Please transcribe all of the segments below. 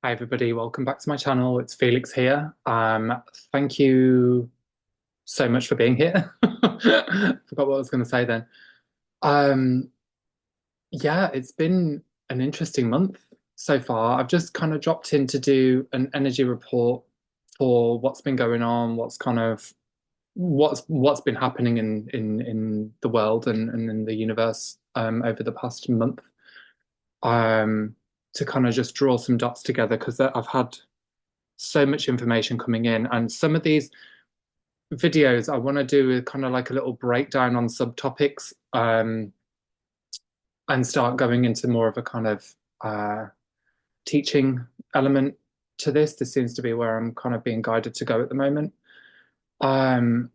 Hi everybody, welcome back to my channel. It's Felix here. Thank you so much for being here. Forgot what I was going to say then. Um, yeah, it's been an interesting month so far. I've just kind of dropped in to do an energy report for what's been going on, what's been happening in the world and in the universe over the past month. Um, to kind of just draw some dots together because I've had so much information coming in. And some of these videos I want to do with kind of like a little breakdown on subtopics and start going into more of a kind of teaching element to this. This seems to be where I'm kind of being guided to go at the moment. Um,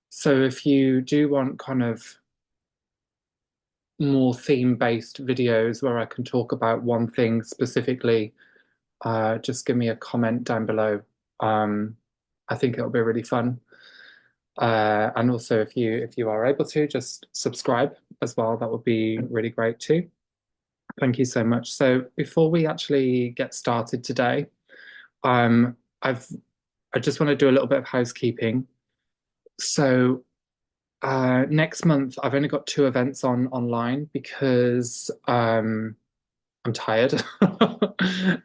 so if you do want kind of more theme-based videos where I can talk about one thing specifically, just give me a comment down below. I think it'll be really fun. And also, if you are able to, just subscribe as well. That would be really great too. Thank you so much. So before we actually get started today, um, I've I just want to do a little bit of housekeeping. So next month, I've only got two events on online because I'm tired,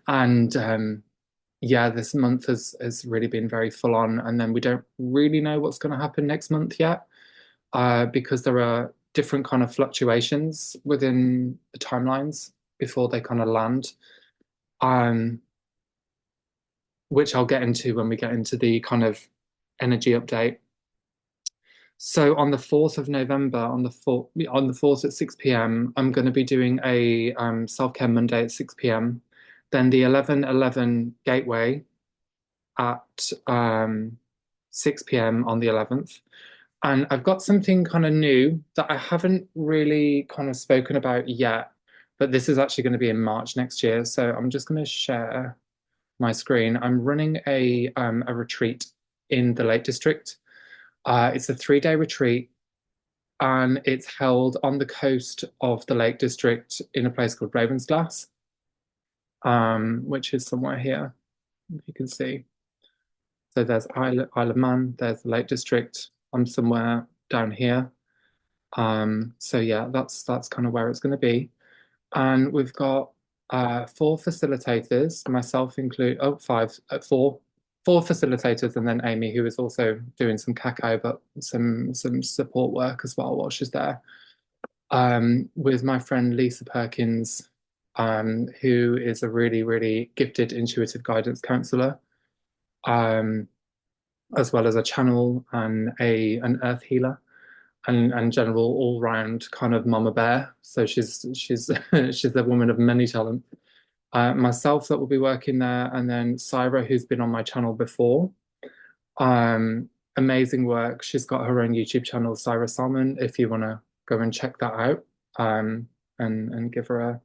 and yeah, this month has really been very full on, and then we don't really know what's going to happen next month yet. Because there are different kind of fluctuations within the timelines before they kind of land, um, which I'll get into when we get into the kind of energy update. So on the 4th of November, on the 4th at 6 p.m., I'm going to be doing a self-care Monday at 6 p.m. Then the 11:11 Gateway at 6 p.m. on the 11th. And I've got something kind of new that I haven't really kind of spoken about yet, but this is actually going to be in March next year. So I'm just going to share my screen. I'm running a retreat in the Lake District. It's a 3-day retreat, and it's held on the coast of the Lake District in a place called Ravensglass, which is somewhere here, if you can see. So there's Isle of Man, there's the Lake District. I'm somewhere down here. So yeah, that's kind of where it's going to be. And we've got four facilitators, myself include, oh, five, four facilitators, and then Amy, who is also doing some cacao, but some support work as well while she's there. With my friend Lisa Perkins, who is a really, really gifted intuitive guidance counselor, um, as well as a channel and an earth healer and general all round kind of mama bear. So she's she's a woman of many talent. Myself that will be working there, and then Syra, who's been on my channel before. Um, Amazing work. She's got her own YouTube channel, Syra Salmon. If you want to go and check that out, and give her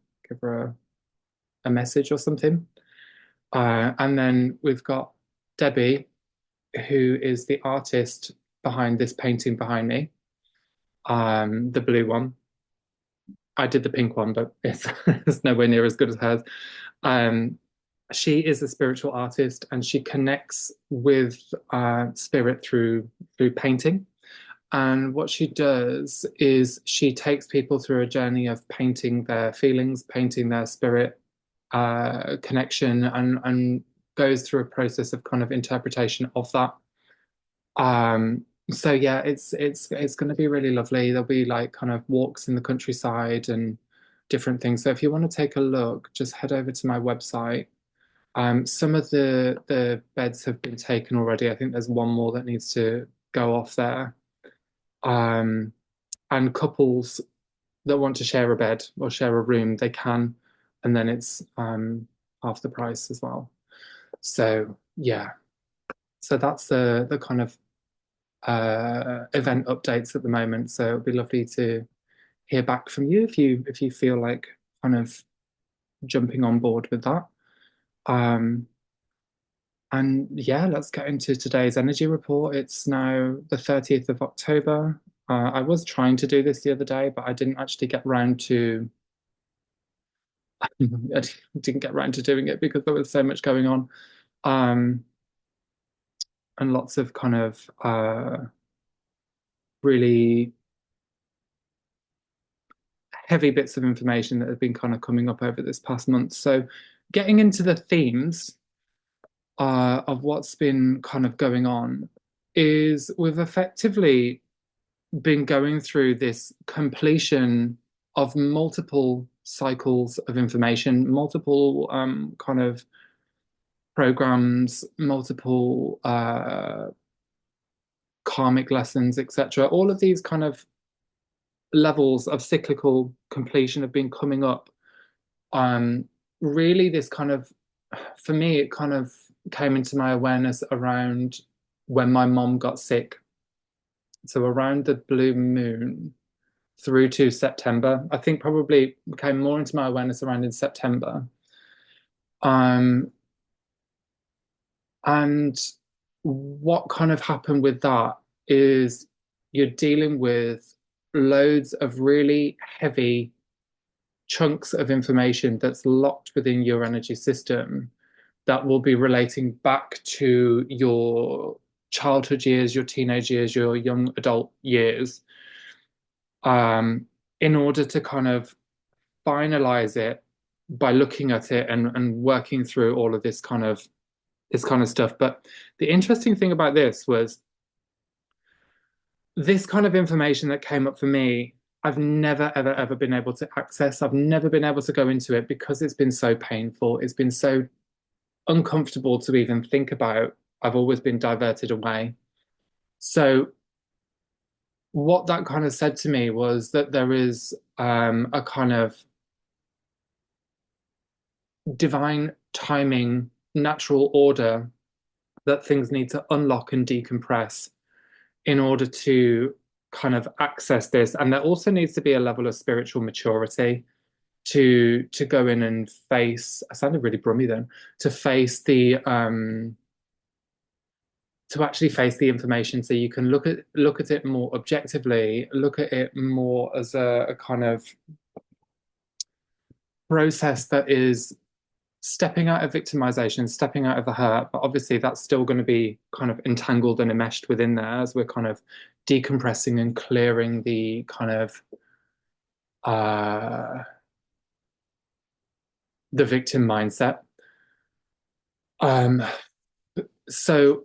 a message or something. And then we've got Debbie, who is the artist behind this painting behind me, the blue one. I did the pink one, but it's nowhere near as good as hers. Um, she is a spiritual artist, and she connects with spirit through painting. And what she does is she takes people through a journey of painting their feelings, painting their spirit connection, and goes through a process of kind of interpretation of that. So yeah, it's going to be really lovely. There'll be like kind of walks in the countryside and different things. So if you want to take a look, just head over to my website. Some of the beds have been taken already. I think there's one more that needs to go off there. Um, and couples that want to share a bed or share a room, they can, and then it's half the price as well. So yeah, so that's the kind of event updates at the moment. So it'd be lovely to hear back from you if you feel like kind of jumping on board with that. Um, and yeah, let's get into today's energy report. It's now the 30th of October. I was trying to do this the other day, but I didn't actually get round to I didn't get around to doing it because there was so much going on. Um, and lots of kind of really heavy bits of information that have been kind of coming up over this past month. So, getting into the themes of what's been kind of going on is we've effectively been going through this completion of multiple cycles of information, multiple kind of programs, multiple karmic lessons, etc. All of these kind of levels of cyclical completion have been coming up. Um, Really, this kind of, for me, it kind of came into my awareness around when my mom got sick. So around the blue moon through to September. I think probably came more into my awareness around in September. Um, and what kind of happened with that is you're dealing with loads of really heavy chunks of information that's locked within your energy system that will be relating back to your childhood years, your teenage years, your young adult years, in order to kind of finalize it by looking at it and working through all of this kind of stuff. But the interesting thing about this was this kind of information that came up for me, I've never, ever, ever been able to access. I've never been able to go into it because it's been so painful. It's been so uncomfortable to even think about. I've always been diverted away. So, what that kind of said to me was that there is a kind of divine timing, natural order that things need to unlock and decompress in order to kind of access this. And there also needs to be a level of spiritual maturity to go in and face, I sounded really brummy then, to face the to actually face the information so you can look at it more objectively, look at it more as a kind of process that is stepping out of victimization, stepping out of the hurt, but obviously that's still going to be kind of entangled and enmeshed within there as we're kind of decompressing and clearing the kind of uh, the victim mindset. Um, so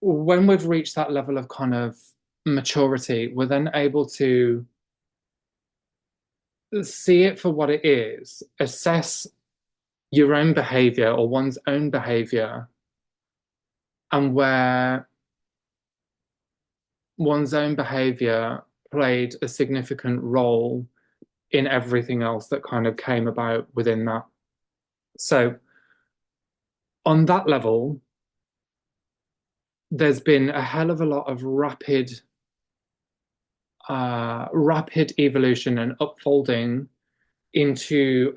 when we've reached that level of kind of maturity, we're then able to see it for what it is, assess your own behavior or one's own behavior, and where one's own behavior played a significant role in everything else that kind of came about within that. So, on that level, there's been a hell of a lot of rapid evolution and upfolding into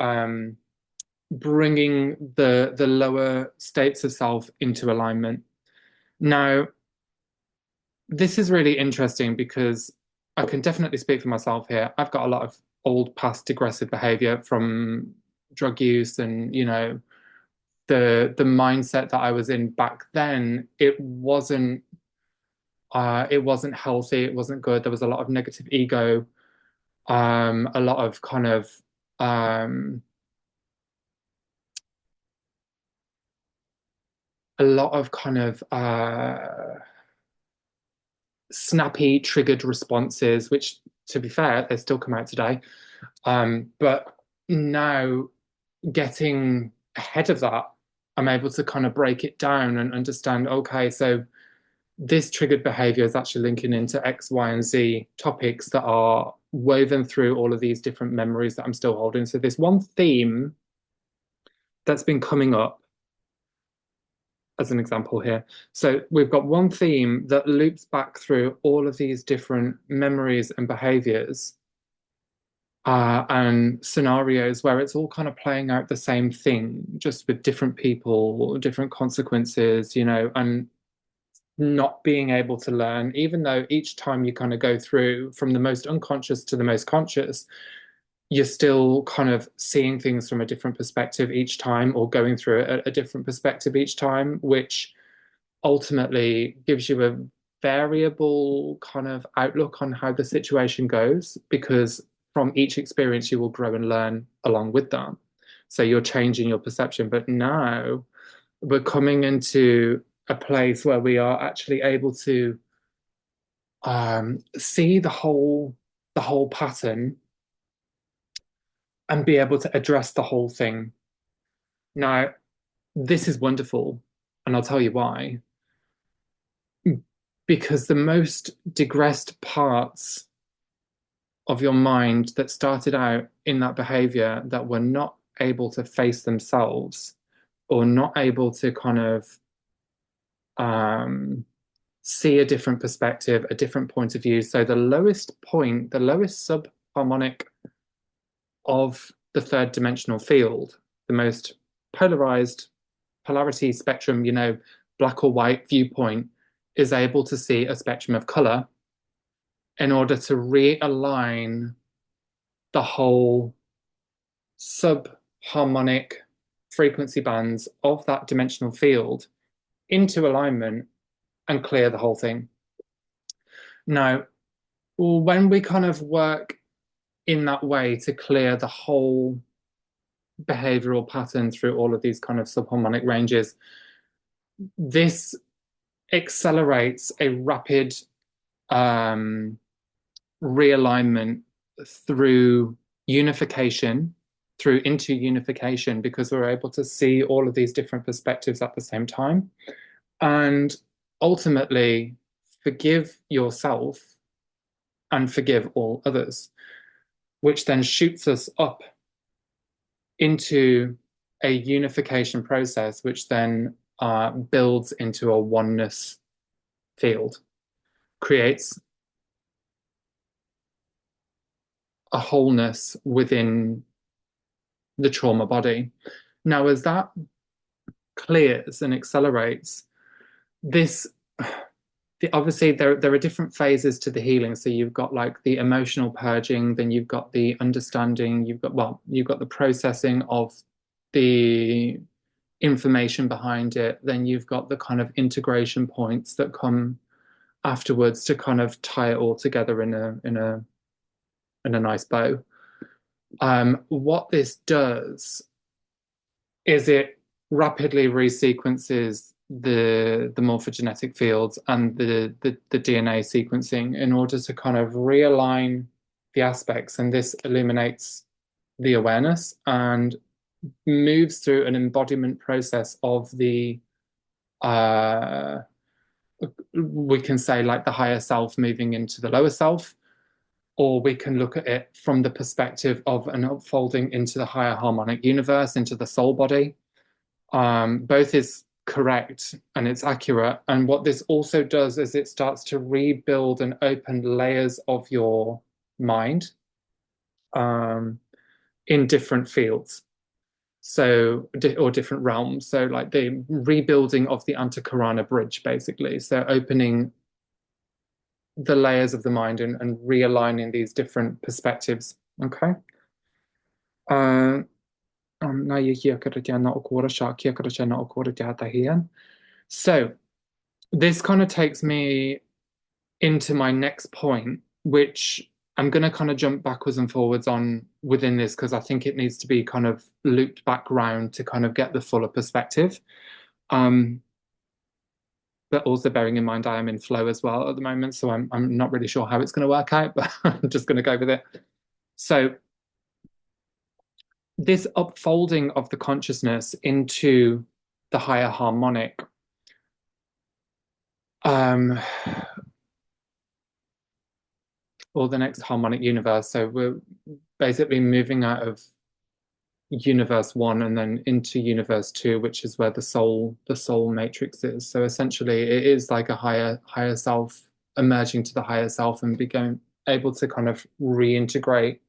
bringing the lower states of self into alignment. Now, this is really interesting because I can definitely speak for myself here. I've got a lot of old past aggressive behavior from drug use and, the mindset that I was in back then, it wasn't healthy, it wasn't good. There was a lot of negative ego, a lot of kind of um a lot of kind of snappy triggered responses, which to be fair, they still come out today. But now getting ahead of that, I'm able to kind of break it down and understand, okay, so this triggered behavior is actually linking into X, Y, and Z topics that are woven through all of these different memories that I'm still holding. So this one theme that's been coming up as an example here. So we've got one theme that loops back through all of these different memories and behaviors and scenarios where it's all kind of playing out the same thing, just with different people, different consequences, and not being able to learn, even though each time you kind of go through from the most unconscious to the most conscious, you're still kind of seeing things from a different perspective each time, or going through a different perspective each time, which ultimately gives you a variable kind of outlook on how the situation goes, because from each experience you will grow and learn along with that. So you're changing your perception. But now we're coming into a place where we are actually able to see the whole pattern and be able to address the whole thing. Now, this is wonderful, and I'll tell you why. Because the most digressed parts of your mind that started out in that behavior that were not able to face themselves, or not able to kind of um, see a different perspective, a different point of view. So the lowest point, the lowest subharmonic of the third dimensional field, the most polarized polarity spectrum, black or white viewpoint, is able to see a spectrum of color in order to realign the whole subharmonic frequency bands of that dimensional field into alignment and clear the whole thing. Now, when we kind of work in that way to clear the whole behavioral pattern through all of these kind of subharmonic ranges, this accelerates a rapid realignment through unification, through into unification, because we're able to see all of these different perspectives at the same time. And ultimately, forgive yourself and forgive all others, which then shoots us up into a unification process, which then builds into a oneness field, creates a wholeness within the trauma body. Now, as that clears and accelerates, this obviously there are different phases to the healing. So you've got like the emotional purging, then you've got the understanding, you've got the processing of the information behind it, then you've got the kind of integration points that come afterwards to kind of tie it all together in a nice bow. What this does is it rapidly resequences the morphogenetic fields and the DNA sequencing in order to kind of realign the aspects, and this illuminates the awareness and moves through an embodiment process of the we can say like the higher self moving into the lower self, or we can look at it from the perspective of an unfolding into the higher harmonic universe, into the soul body. Both is correct and it's accurate. And what this also does is it starts to rebuild and open layers of your mind in different fields. So, or different realms. So, like the rebuilding of the Antakarana bridge, basically. So, opening the layers of the mind and realigning these different perspectives. Okay. So this kind of takes me into my next point, which I'm going to kind of jump backwards and forwards on within this because I think it needs to be kind of looped back round to kind of get the fuller perspective. But also bearing in mind I am in flow as well at the moment, so I'm not really sure how it's going to work out, but I'm just going to go with it. So this upfolding of the consciousness into the higher harmonic or the next harmonic universe. So we're basically moving out of universe one and then into universe two, which is where the soul matrix is. So essentially it is like a higher self emerging to the higher self and becoming able to kind of reintegrate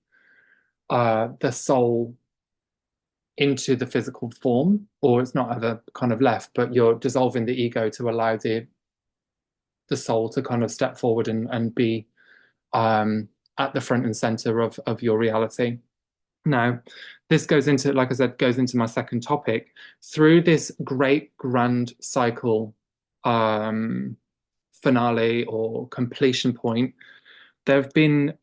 the soul into the physical form, or it's not ever kind of left, but you're dissolving the ego to allow the soul to kind of step forward and be at the front and center of your reality. Now, this goes into, like I said, goes into my second topic. Through this great grand cycle um, finale or completion point, there have been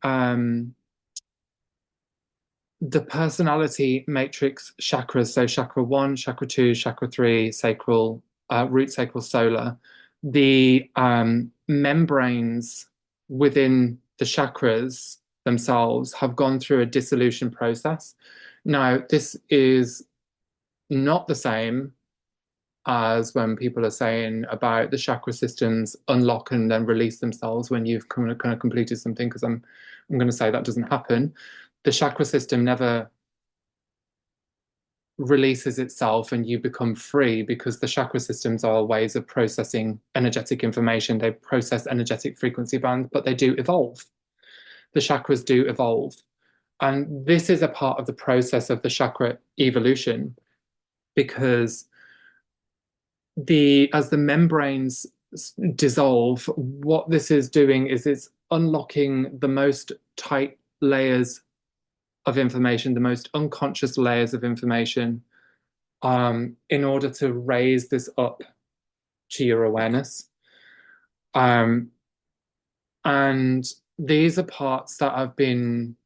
the personality matrix chakras. So chakra one, chakra two, chakra three, sacral, root sacral, solar. The membranes within the chakras themselves have gone through a dissolution process. Now, this is not the same as when people are saying about the chakra systems unlock and then release themselves when you've kind of completed something, because I'm going to say that doesn't happen. The chakra system never releases itself and you become free, because the chakra systems are ways of processing energetic information. They process energetic frequency bands, but they do evolve. The chakras do evolve. And this is a part of the process of the chakra evolution, because the as the membranes dissolve, what this is doing is it's unlocking the most tight layers of information, the most unconscious layers of information, in order to raise this up to your awareness. Um, and these are parts that have been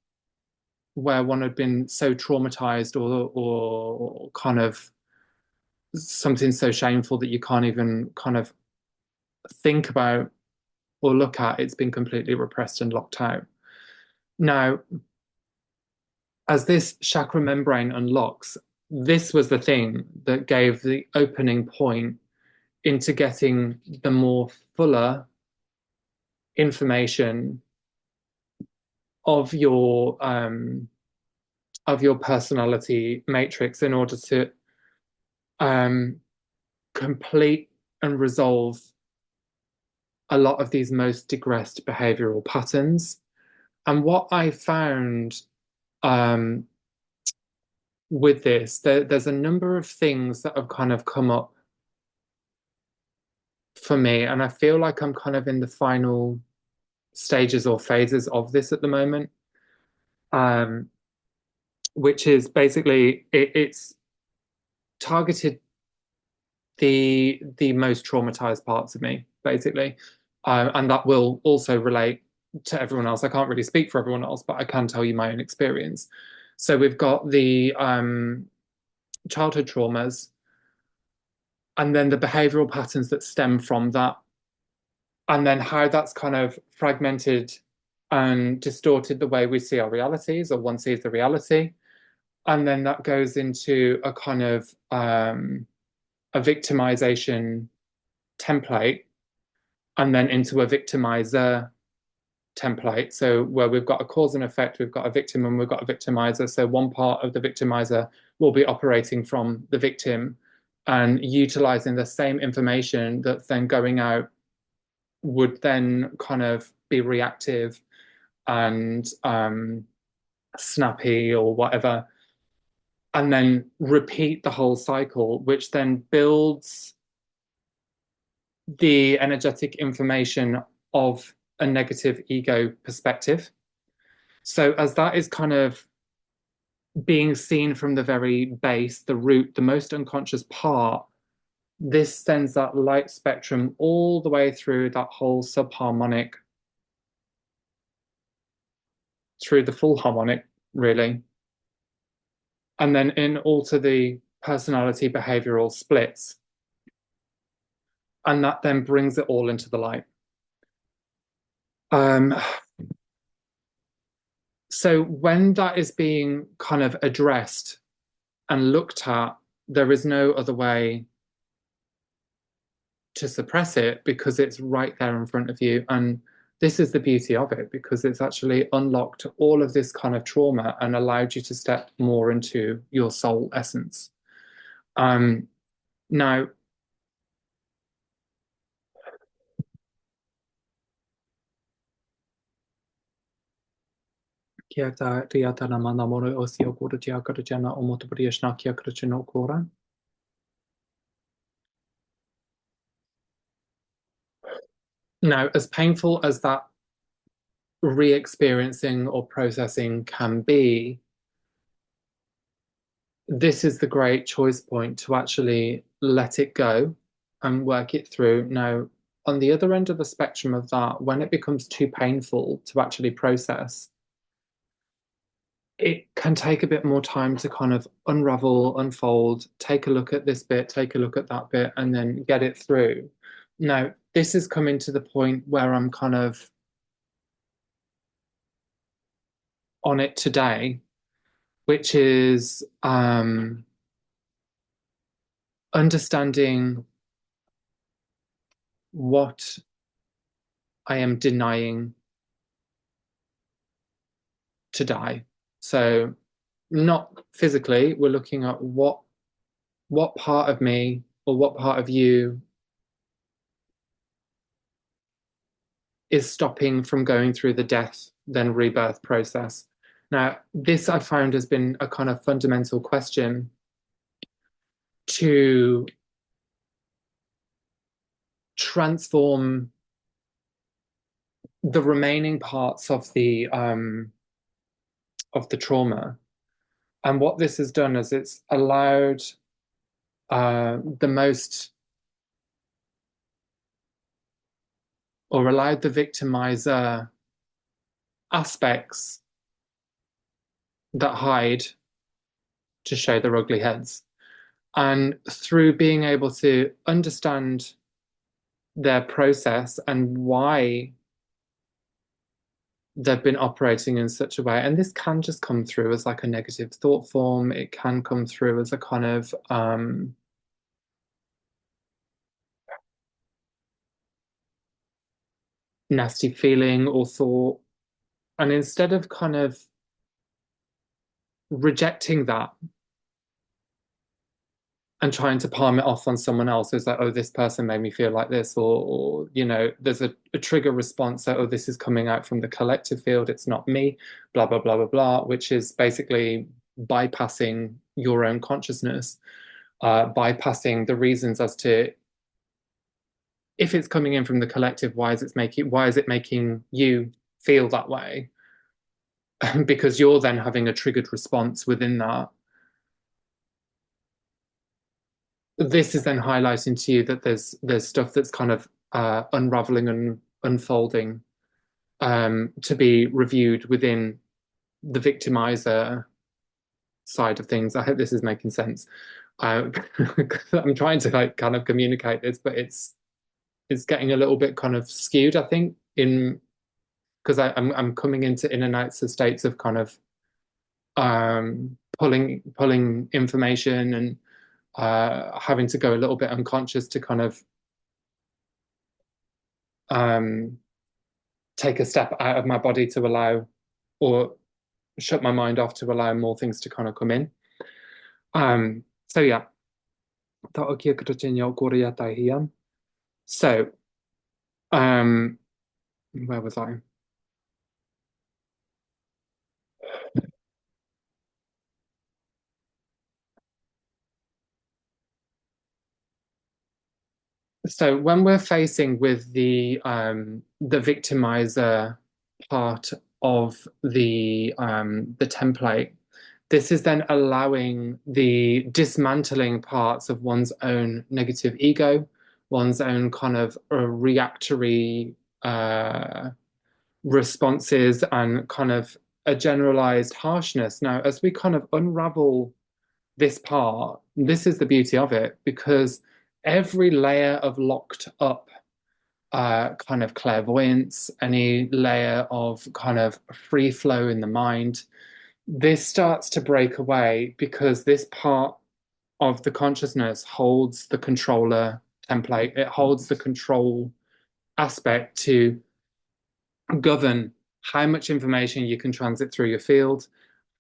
where one had been so traumatized, or kind of something so shameful that you can't even kind of think about or look at. It's been completely repressed and locked out. Now, as this chakra membrane unlocks, this was the thing that gave the opening point into getting the more fuller information of your personality matrix, in order to um, complete and resolve a lot of these most digressed behavioral patterns. And what I found um, with this, there's a number of things that have kind of come up for me, and I feel like I'm kind of in the final stages or phases of this at the moment, um, which is basically it's targeted the most traumatized parts of me, basically, and that will also relate to everyone else. I can't really speak for everyone else, but I can tell you my own experience. So we've got the childhood traumas, and then the behavioral patterns that stem from that, and then how that's kind of fragmented and distorted the way we see our realities, or one sees the reality. And then that goes into a kind of a victimization template, and then into a victimizer template. So where we've got a cause and effect, we've got a victim and we've got a victimizer. So one part of the victimizer will be operating from the victim and utilizing the same information that's then going out, would then kind of be reactive and snappy or whatever, and then repeat the whole cycle, which then builds the energetic information of a negative ego perspective. So, as that is kind of being seen from the very base, the root, the most unconscious part, this sends that light spectrum all the way through that whole subharmonic, through the full harmonic, really. And then in all to the personality behavioral splits. And that then brings it all into the light. Um, so when that is being kind of addressed and looked at, there is no other way to suppress it, because it's right there in front of you. And this is the beauty of it, because it's actually unlocked all of this kind of trauma and allowed you to step more into your soul essence. Now, now, as painful as that, re-experiencing or processing can be, this is the great choice point to actually let it go and work it through. Now, on the other end of the spectrum of that, when it becomes too painful to actually process, it can take a bit more time to kind of unravel, unfold, take a look at this bit, take a look at that bit, and then get it through. Now, this is coming to the point where I'm kind of on it today, which is understanding what I am denying to die. So not physically, we're looking at what part of me or what part of you is stopping from going through the death then rebirth process. Now, this I found has been a kind of fundamental question to transform the remaining parts of the trauma. And what this has done is it's allowed the most or allowed the victimizer aspects that hide to show their ugly heads. And through being able to understand their process and why they've been operating in such a way, and this can just come through as like a negative thought form, it can come through as a kind of nasty feeling or thought. And instead of kind of rejecting that and trying to palm it off on someone else, it's like, oh, this person made me feel like this, or you know, there's a trigger response that, oh, this is coming out from the collective field, it's not me, blah, blah, blah, blah, blah, which is basically bypassing your own consciousness, bypassing the reasons as to if it's coming in from the collective, why is it making you feel that way? Because you're then having a triggered response within that. This is then highlighting to you that there's stuff that's kind of unraveling and unfolding to be reviewed within the victimizer side of things. I hope this is making sense. I'm trying to like kind of communicate this, but it's getting a little bit kind of skewed, I think, in because I'm coming into in and outs of states of kind of pulling information and having to go a little bit unconscious to kind of um, take a step out of my body to allow or shut my mind off to allow more things to kind of come in. So yeah, so where was I? So when we're facing with the victimizer part of the template, this is then allowing the dismantling parts of one's own negative ego, one's own kind of reactory responses, and kind of a generalized harshness. Now, as we kind of unravel this part, this is the beauty of it, because every layer of locked up kind of clairvoyance, any layer of kind of free flow in the mind, this starts to break away because this part of the consciousness holds the controller template. It holds the control aspect to govern how much information you can transit through your field,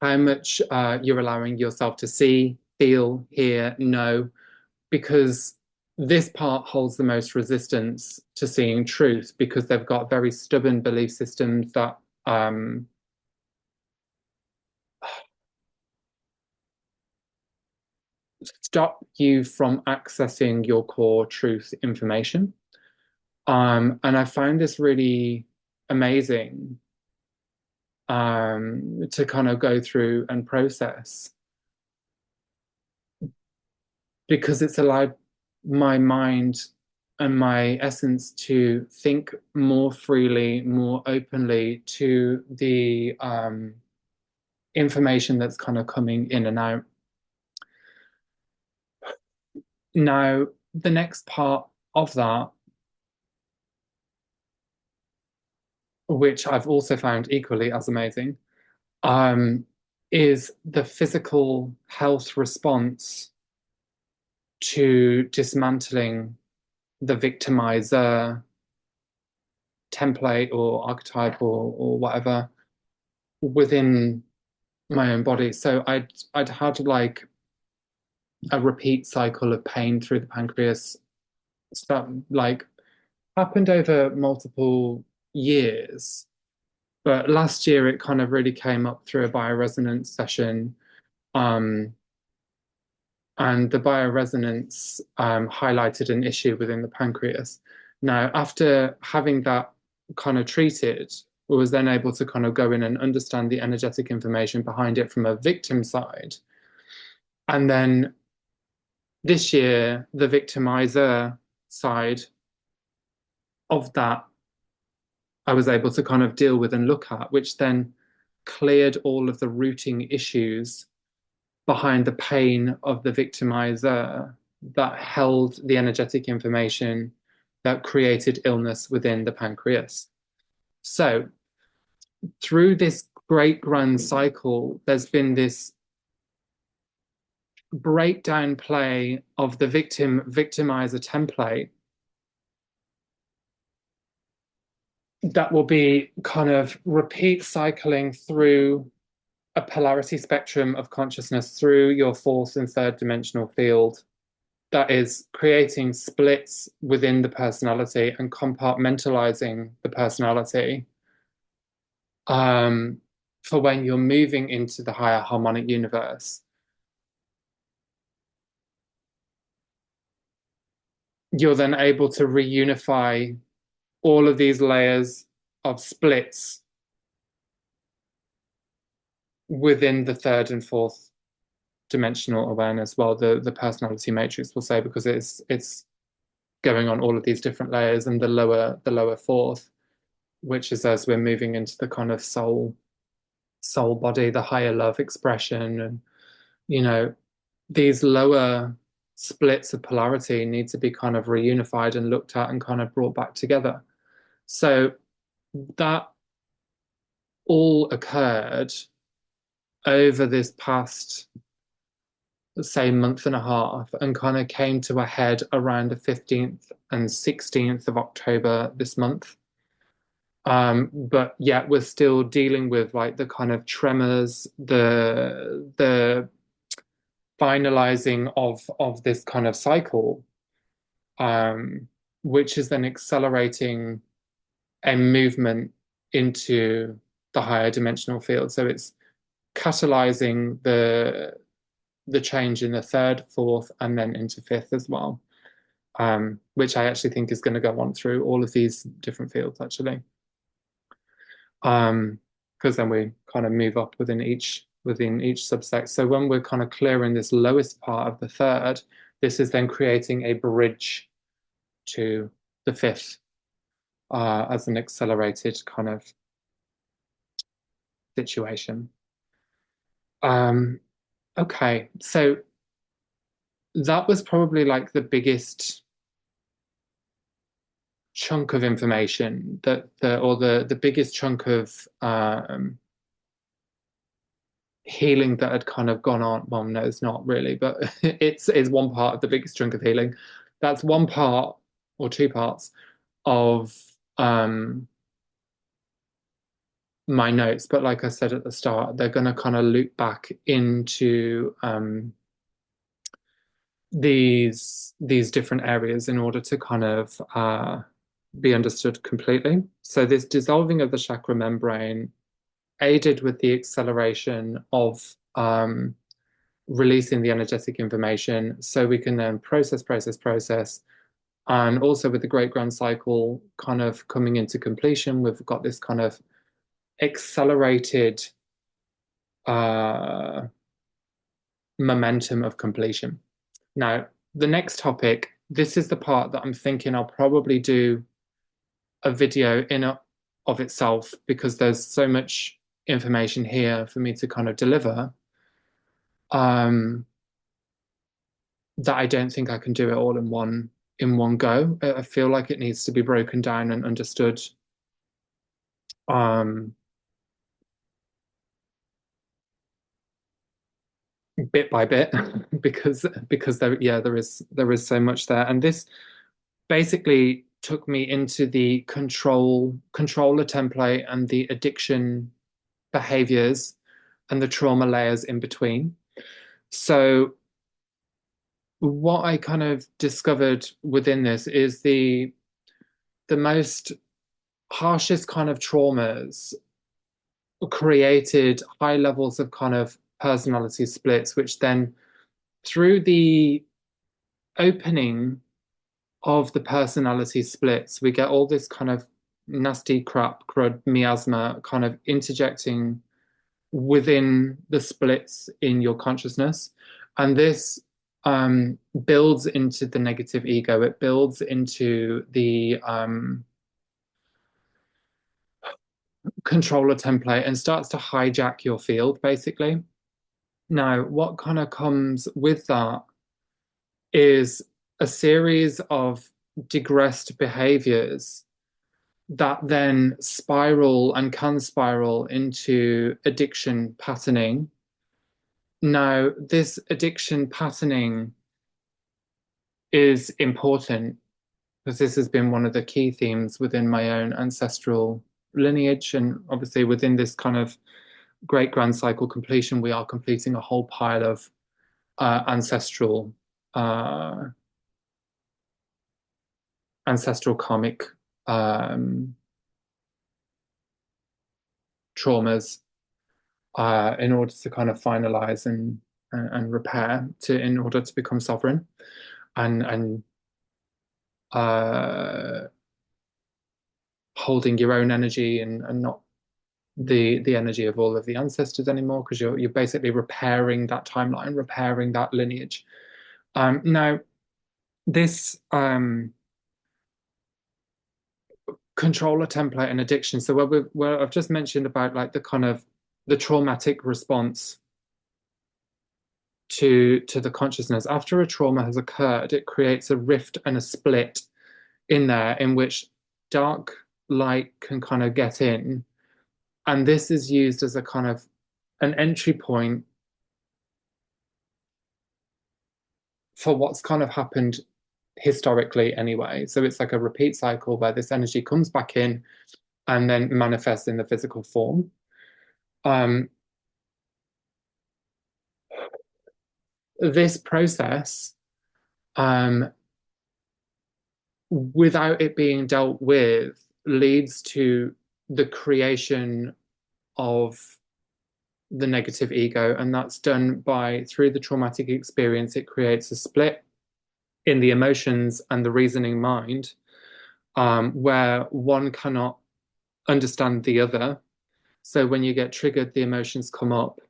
how much you're allowing yourself to see, feel, hear, know, because this part holds the most resistance to seeing truth because they've got very stubborn belief systems that stop you from accessing your core truth information. And I found this really amazing to kind of go through and process. because it's allowed my mind and my essence to think more freely, more openly to the information that's kind of coming in and out. Now, the next part of that, which I've also found equally as amazing, um, is the physical health response to dismantling the victimizer template or archetype or whatever within my own body. So I'd had like a repeat cycle of pain through the pancreas that like happened over multiple years. But last year it kind of really came up through a bioresonance session. Um, and the bioresonance highlighted an issue within the pancreas. Now, after having that kind of treated, we was then able to kind of go in and understand the energetic information behind it from a victim side. And then this year, the victimizer side of that, I was able to kind of deal with and look at, which then cleared all of the rooting issues behind the pain of the victimizer that held the energetic information that created illness within the pancreas. So, through this great grand cycle, there's been this breakdown play of the victimizer template that will be kind of repeat cycling through a polarity spectrum of consciousness through your fourth and third dimensional field that is creating splits within the personality and compartmentalizing the personality for when you're moving into the higher harmonic universe. You're then able to reunify all of these layers of splits within the third and fourth dimensional awareness. Well, the personality matrix will say, because it's going on all of these different layers, and the lower fourth, which is as we're moving into the kind of soul body, the higher love expression, and you know, these lower splits of polarity need to be kind of reunified and looked at and kind of brought back together. So that all occurred over this past, say, month and a half, and kind of came to a head around the 15th and 16th of October this month. But yet we're still dealing with like the kind of tremors, the finalizing of this kind of cycle, which is then accelerating a movement into the higher dimensional field. So it's catalyzing the change in the third, fourth, and then into fifth as well, which I actually think is going to go on through all of these different fields actually. Because then we kind of move up within each subsect. So when we're kind of clearing this lowest part of the third, this is then creating a bridge to the fifth as an accelerated kind of situation. Okay, so that was probably like the biggest chunk of information or the biggest chunk of healing that had kind of gone on. Well, no, it's not really, but it's one part of the biggest chunk of healing. That's one part or two parts of my notes. But like I said at the start, they're going to kind of loop back into these different areas in order to kind of be understood completely. So this dissolving of the chakra membrane aided with the acceleration of releasing the energetic information so we can then process. And also with the great grand cycle kind of coming into completion, we've got this kind of accelerated momentum of completion. Now, the next topic, this is the part that I'm thinking I'll probably do a video in of itself because there's so much information here for me to kind of deliver. Um, that I don't think I can do it all in one go. I feel like it needs to be broken down and understood um, bit by bit because there is so much there, and this basically took me into the controller template and the addiction behaviors and the trauma layers in between. So what I kind of discovered within this is the most harshest kind of traumas created high levels of kind of personality splits, which then through the opening of the personality splits, we get all this kind of nasty crap, crud, miasma kind of interjecting within the splits in your consciousness. And this builds into the negative ego. It builds into the controller template and starts to hijack your field, basically. Now, what kind of comes with that is a series of digressed behaviors that then spiral and can spiral into addiction patterning. Now, this addiction patterning is important because this has been one of the key themes within my own ancestral lineage. And obviously, within this kind of great grand cycle completion, we are completing a whole pile of ancestral ancestral karmic traumas in order to kind of finalize and repair to in order to become sovereign and uh, holding your own energy and not the energy of all of the ancestors anymore because you're basically repairing that timeline, repairing that lineage. Now this controller template and addiction. So where I've just mentioned about like the kind of the traumatic response to the consciousness after a trauma has occurred, it creates a rift and a split in there in which dark light can kind of get in, and this is used as a kind of an entry point for what's kind of happened historically anyway. So it's like a repeat cycle where this energy comes back in and then manifests in the physical form. This process, um, without it being dealt with, leads to the creation of the negative ego. And that's done by, through the traumatic experience, it creates a split in the emotions and the reasoning mind, where one cannot understand the other. So when you get triggered, the emotions come up.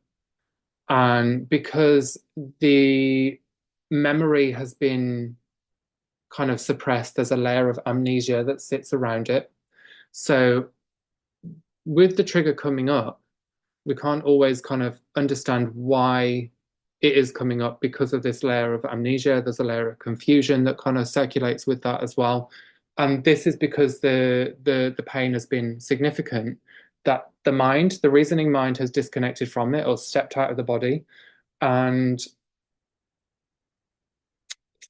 And because the memory has been kind of suppressed, there's a layer of amnesia that sits around it. So with the trigger coming up, we can't always kind of understand why it is coming up because of this layer of amnesia. There's a layer of confusion that kind of circulates with that as well. And this is because the pain has been significant, that the mind, the reasoning mind, has disconnected from it or stepped out of the body. And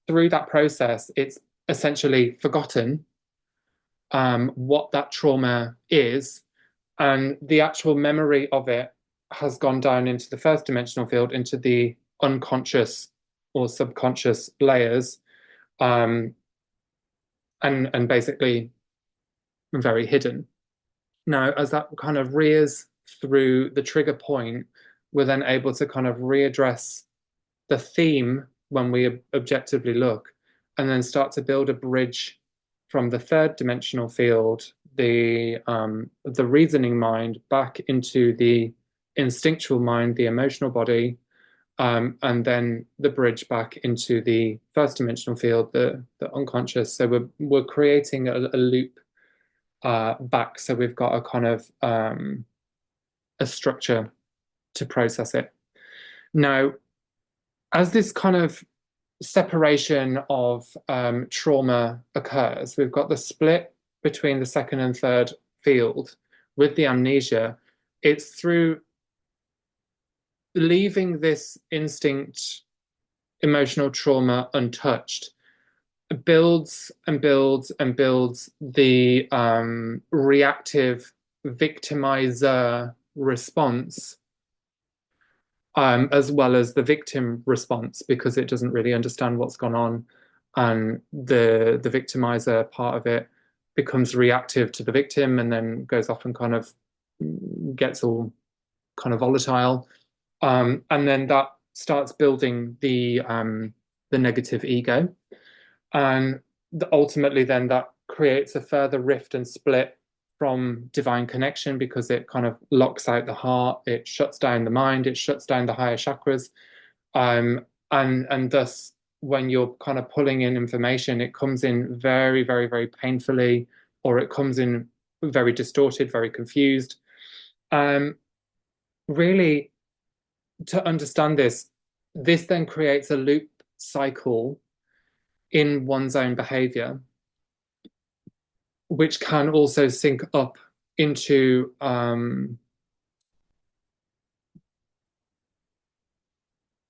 through that process, it's essentially forgotten what that trauma is, and the actual memory of it has gone down into the first dimensional field, into the unconscious or subconscious layers, um, and basically very hidden. Now, as that kind of rears through the trigger point, we're then able to kind of readdress the theme when we objectively look, and then start to build a bridge from the third dimensional field, the reasoning mind, back into the instinctual mind, the emotional body, and then the bridge back into the first dimensional field, the unconscious. So we're creating a loop back. So we've got a kind of a structure to process it. Now, as this kind of separation of trauma occurs, we've got the split between the second and third field with the amnesia. It's through leaving this instinct emotional trauma untouched builds and builds and builds the reactive victimizer response, as well as the victim response, because it doesn't really understand what's gone on, and the victimizer part of it becomes reactive to the victim and then goes off and kind of gets all kind of volatile, and then that starts building the negative ego, and ultimately then that creates a further rift and split from divine connection, because it kind of locks out the heart, it shuts down the mind, it shuts down the higher chakras, and thus when you're kind of pulling in information, it comes in very, very, very painfully, or it comes in very distorted, very confused. Really, to understand this, this then creates a loop cycle in one's own behavior, which can also sync up into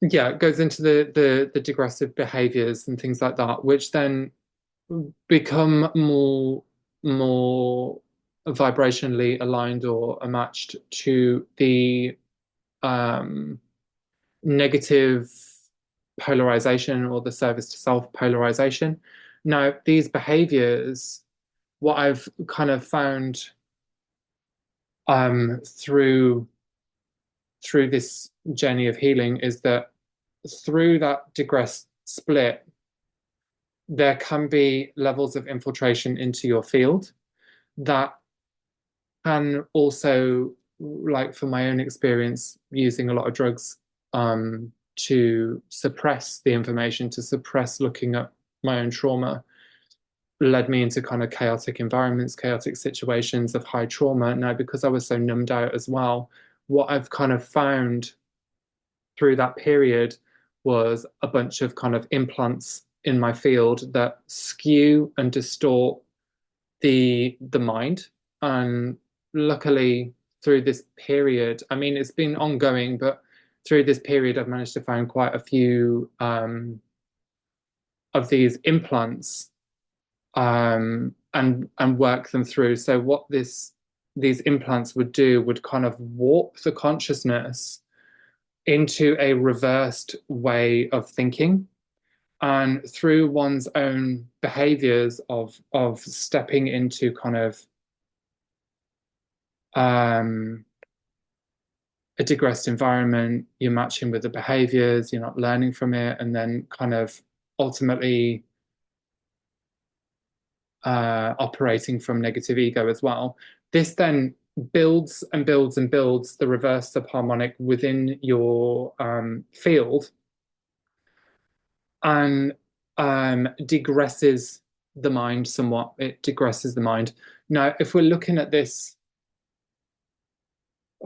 it goes into the digressive behaviors and things like that, which then become more vibrationally aligned or matched to the negative polarization or the service to self polarization. Now, these behaviors, what I've kind of found through this journey of healing is that through that digress split, there can be levels of infiltration into your field that can also, like for my own experience, using a lot of drugs to suppress the information, to suppress looking at my own trauma, led me into kind of chaotic environments, chaotic situations of high trauma. Now, because I was so numbed out as well, what I've kind of found through that period was a bunch of kind of implants in my field that skew and distort the mind. And luckily, through this period, I mean, it's been ongoing, but through this period, I've managed to find quite a few of these implants, and work them through. So what these implants would do would kind of warp the consciousness into a reversed way of thinking, and through one's own behaviors of stepping into kind of a digressed environment, you're matching with the behaviors, you're not learning from it, and then kind of ultimately operating from negative ego as well. This then builds and builds and builds the reverse subharmonic within your field, and degresses the mind somewhat. It degresses the mind. Now, if we're looking at this,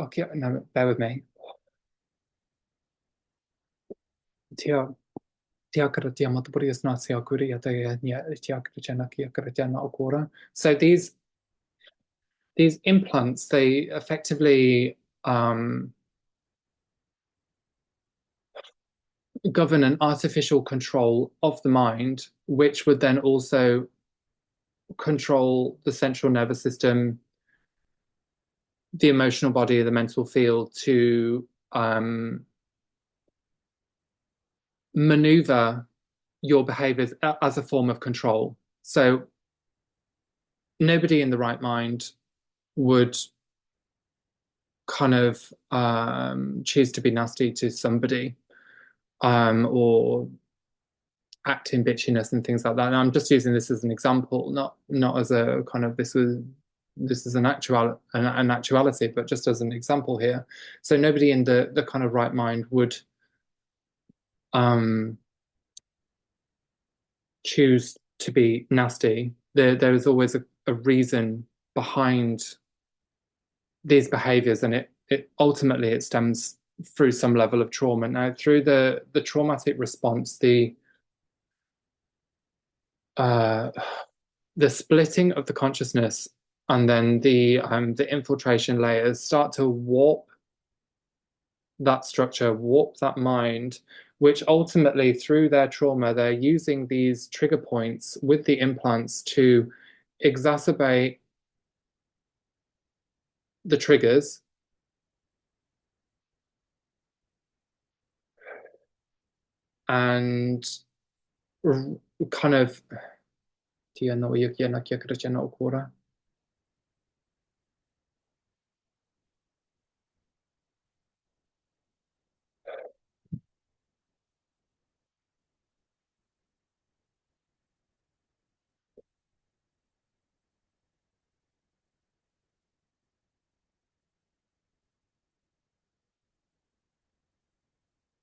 okay, no, bear with me. So these implants, they effectively govern an artificial control of the mind, which would then also control the central nervous system, the emotional body, the mental field, to maneuver your behaviors as a form of control. So nobody in the right mind would kind of choose to be nasty to somebody, or act in bitchiness and things like that. And I'm just using this as an example, not as a kind of this is an actuality, but just as an example here. So nobody in the kind of right mind would um, choose to be nasty. There is always a reason behind these behaviors, and it ultimately it stems through some level of trauma. Now, through the traumatic response, uh, the splitting of the consciousness and then the infiltration layers start to warp that structure, warp that mind, which ultimately, through their trauma, they're using these trigger points with the implants to exacerbate the triggers and kind of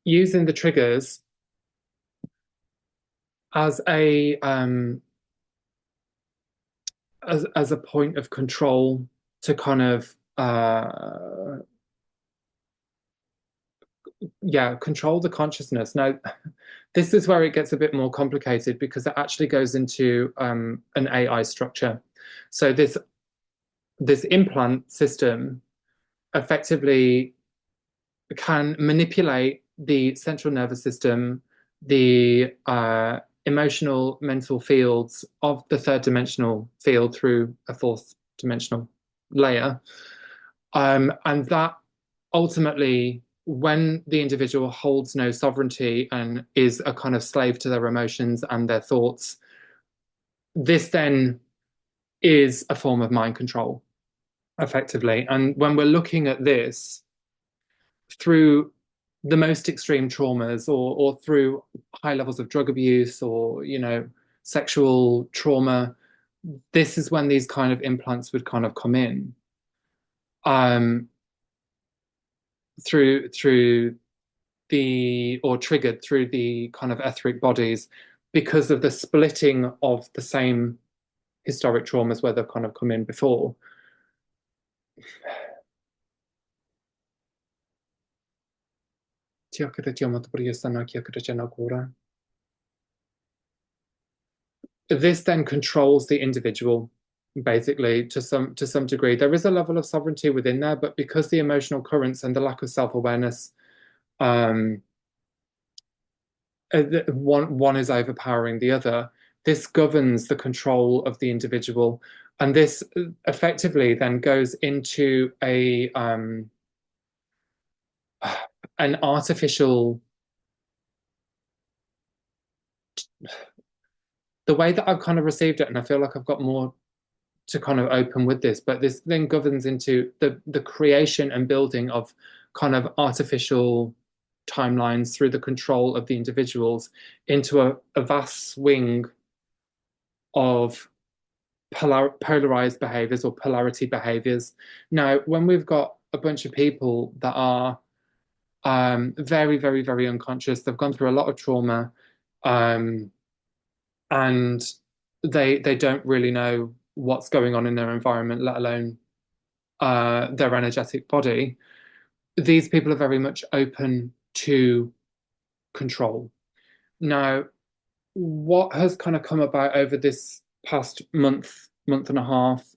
using the triggers as a point of control to kind of yeah, control the consciousness. Now, this is where it gets a bit more complicated because it actually goes into an AI structure. So this implant system effectively can manipulate the central nervous system, the emotional mental fields of the third dimensional field through a fourth dimensional layer. And that ultimately, when the individual holds no sovereignty and is a kind of slave to their emotions and their thoughts, this then is a form of mind control, effectively. And when we're looking at this through the most extreme traumas or through high levels of drug abuse or, sexual trauma, this is when these kind of implants would kind of come in. Um, through the or triggered through the kind of etheric bodies because of the splitting of the same historic traumas where they've kind of come in before. This then controls the individual basically to some degree. There is a level of sovereignty within there, but because the emotional currents and the lack of self-awareness, um, one is overpowering the other. This governs the control of the individual, and this effectively then goes into an artificial. The way that I've kind of received it, and I feel like I've got more to kind of open with this, but this then governs into the creation and building of kind of artificial timelines through the control of the individuals into a vast swing of polarized behaviors or polarity behaviors. Now, when we've got a bunch of people that are very, very, very unconscious, they've gone through a lot of trauma, um, and they don't really know what's going on in their environment, let alone their energetic body. These people are very much open to control. Now, what has kind of come about over this past month and a half,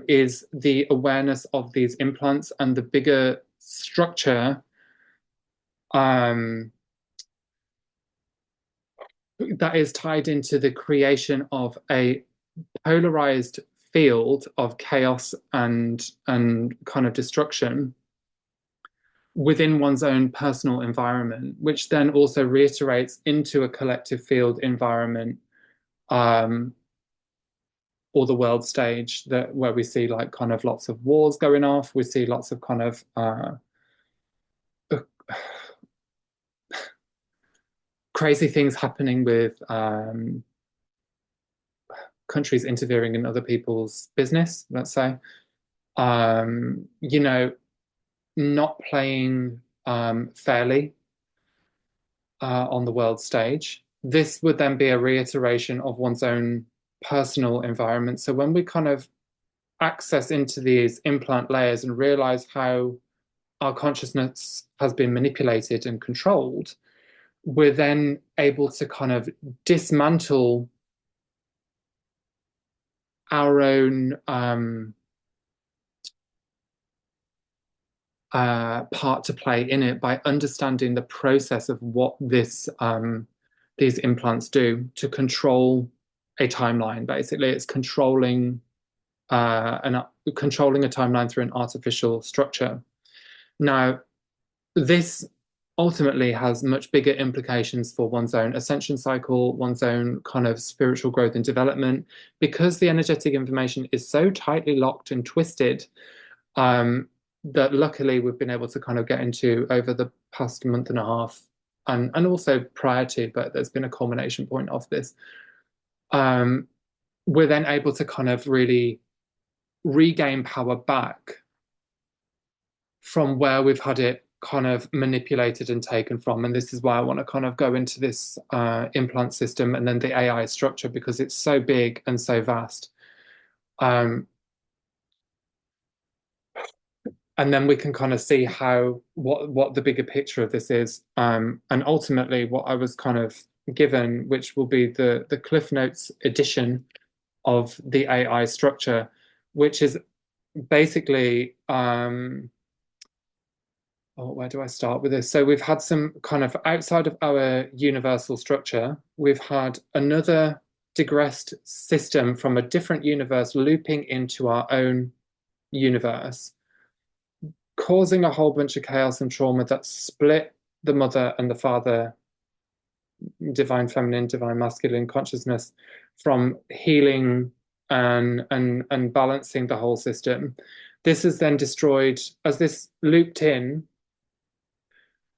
is the awareness of these implants and the bigger structure um, that is tied into the creation of a polarized field of chaos and kind of destruction within one's own personal environment, which then also reiterates into a collective field environment, um, or the world stage that where we see like kind of lots of wars going off. We see lots of kind of crazy things happening with countries interfering in other people's business, let's say. You know, not playing fairly, on the world stage. This would then be a reiteration of one's own personal environment. So when we kind of access into these implant layers and realize how our consciousness has been manipulated and controlled, we're then able to kind of dismantle our own part to play in it by understanding the process of what these implants do to control a timeline. Basically, it's controlling a timeline through an artificial structure. Now, this ultimately has much bigger implications for one's own ascension cycle, one's own kind of spiritual growth and development, because the energetic information is so tightly locked and twisted. That luckily we've been able to kind of get into over the past month and a half, and also prior to, but there's been a culmination point of this. We're then able to kind of really regain power back from where we've had it kind of manipulated and taken from. And this is why I want to kind of go into this implant system and then the AI structure, because it's so big and so vast. And then we can kind of see how what the bigger picture of this is, and ultimately what I was kind of given, which will be the Cliff Notes edition of the AI structure, which is basically where do I start with this? So we've had some kind of outside of our universal structure, we've had another digressed system from a different universe looping into our own universe, causing a whole bunch of chaos and trauma that split the mother and the father, divine feminine, divine masculine consciousness, from healing and balancing the whole system. This is then destroyed as this looped in.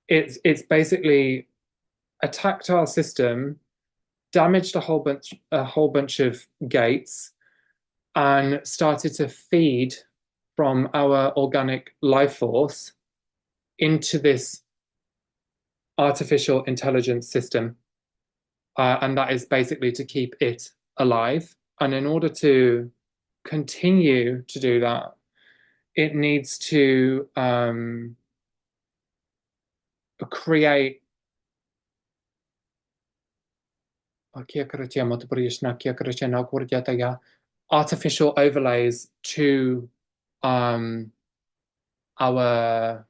It's basically attacked our system, damaged a whole bunch of gates, and started to feed from our organic life force into this artificial intelligence system. And that is basically to keep it alive. And in order to continue to do that, it needs to create artificial overlays to our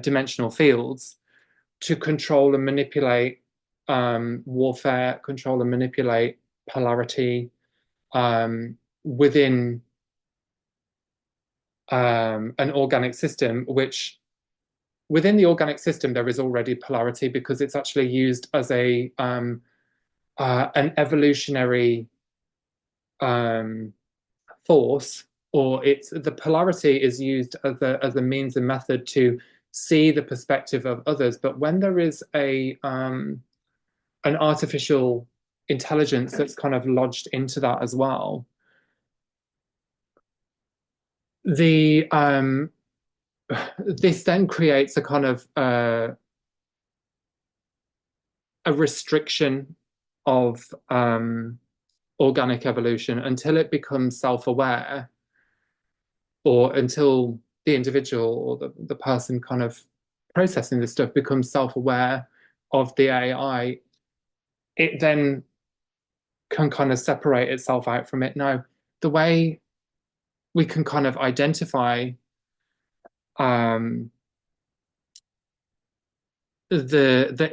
dimensional fields to control and manipulate warfare, control and manipulate polarity within an organic system, which within the organic system there is already polarity because it's actually used as a an evolutionary force, or it's the polarity is used as a means and method to see the perspective of others. But when there is a an artificial intelligence that's kind of lodged into that as well, the this then creates a kind of a restriction of organic evolution until it becomes self-aware, or until the individual or the person kind of processing this stuff becomes self-aware of the AI. It then can kind of separate itself out from it. Now, the way we can kind of identify the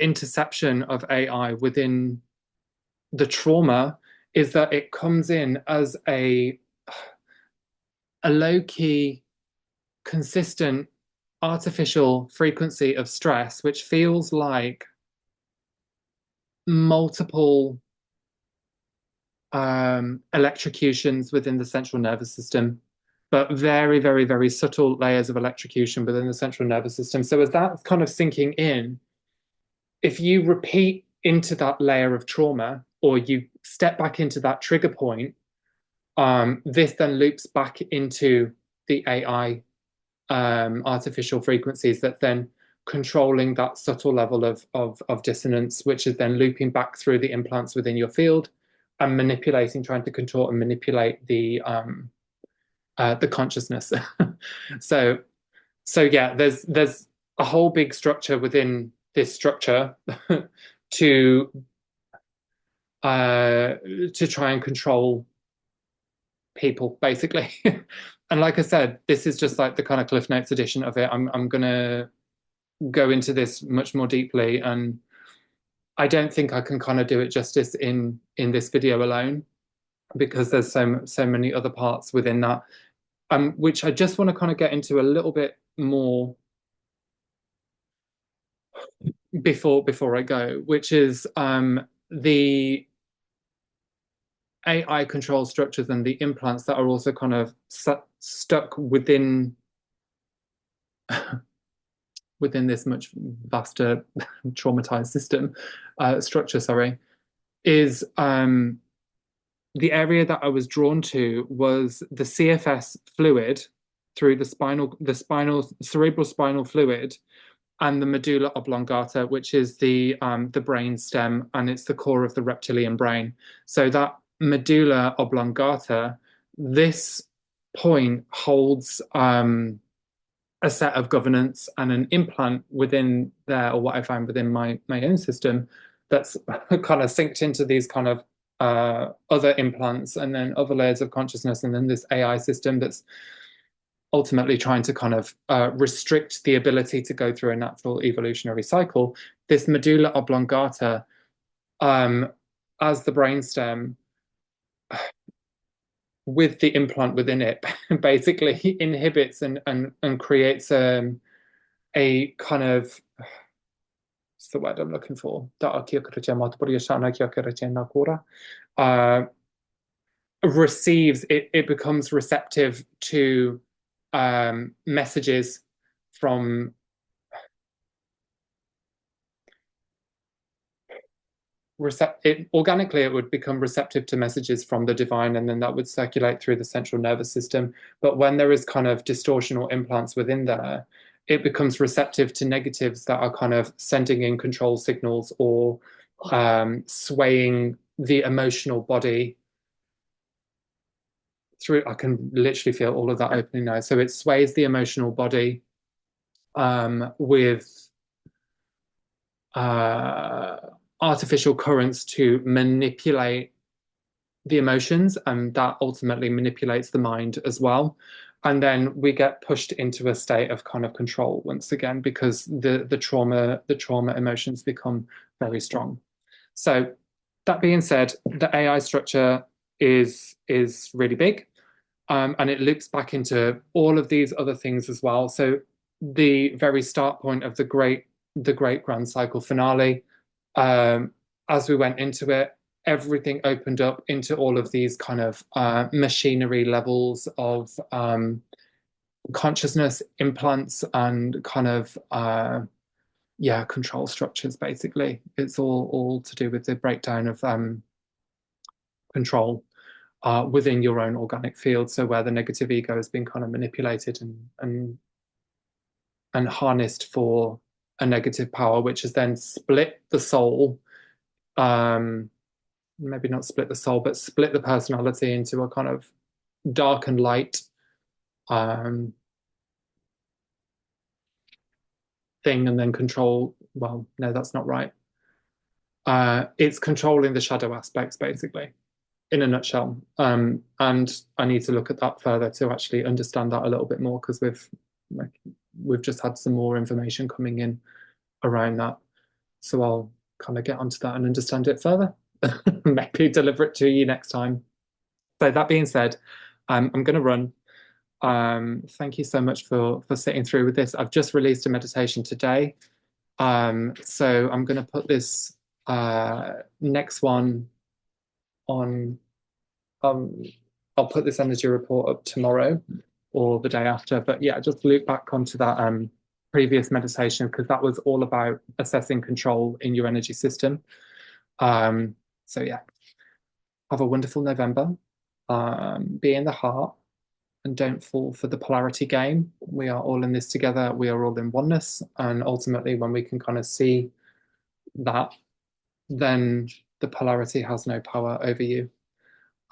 interception of AI within the trauma is that it comes in as a low-key, consistent, artificial frequency of stress, which feels like multiple electrocutions within the central nervous system, but very, very, very subtle layers of electrocution within the central nervous system. So as that's kind of sinking in, if you repeat into that layer of trauma, or you step back into that trigger point, this then loops back into the AI artificial frequencies that then controlling that subtle level of dissonance, which is then looping back through the implants within your field and manipulating, trying to control and manipulate the consciousness. so so yeah, there's a whole big structure within this structure to to try and control people, basically. And like I said, this is just like the kind of Cliff Notes edition of it. I'm gonna go into this much more deeply, and I don't think I can kind of do it justice in this video alone because there's so many other parts within that, which I just want to kind of get into a little bit more before I go, which is the AI control structures and the implants that are also kind of stuck within within this much vaster traumatized system structure, sorry, is the area that I was drawn to was the CFS fluid through the spinal cerebral spinal fluid and the medulla oblongata, which is the brain stem, and it's the core of the reptilian brain. So that medulla oblongata, this point holds a set of governance and an implant within there, or what I found within my own system, that's kind of synced into these kind of other implants and then other layers of consciousness, and then this AI system that's ultimately trying to kind of restrict the ability to go through a natural evolutionary cycle. This medulla oblongata, as the brainstem, with the implant within it, basically inhibits and creates a kind of, what's the word I'm looking for? Receives it, it becomes receptive to messages from organically it would become receptive to messages from the divine, and then that would circulate through the central nervous system. But when there is kind of distortion or implants within there, it becomes receptive to negatives that are kind of sending in control signals or swaying the emotional body through. I can literally feel all of that opening now. So it sways the emotional body with artificial currents to manipulate the emotions, and that ultimately manipulates the mind as well. And then we get pushed into a state of kind of control once again because the trauma emotions become very strong. So that being said, the AI structure is really big, and it loops back into all of these other things as well. So the very start point of the great grand cycle finale, as we went into it, everything opened up into all of these kind of machinery levels of consciousness implants and kind of yeah, control structures. Basically, it's all to do with the breakdown of control within your own organic field. So where the negative ego has been kind of manipulated and harnessed for a negative power, which has then split the soul, maybe not split the soul, but split the personality into a kind of dark and light thing, and then control. Well, no, that's not right. It's controlling the shadow aspects, basically, in a nutshell. And I need to look at that further to actually understand that a little bit more, because we've just had some more information coming in around that. So I'll kind of get onto that and understand it further. Maybe deliver it to you next time. So that being said, I'm going to run. Thank you so much for sitting through with this. I've just released a meditation today. So I'm going to put this next one on. I'll put this energy report up tomorrow or the day after. But yeah, just loop back onto that previous meditation, because that was all about assessing control in your energy system. So yeah, have a wonderful November. Be in the heart, and don't fall for the polarity game. We are all in this together. We are all in oneness. And ultimately, when we can kind of see that, then the polarity has no power over you.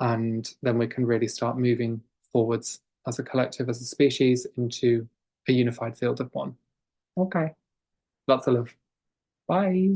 And then we can really start moving forwards as a collective, as a species, into a unified field of one. Okay, lots of love. Bye.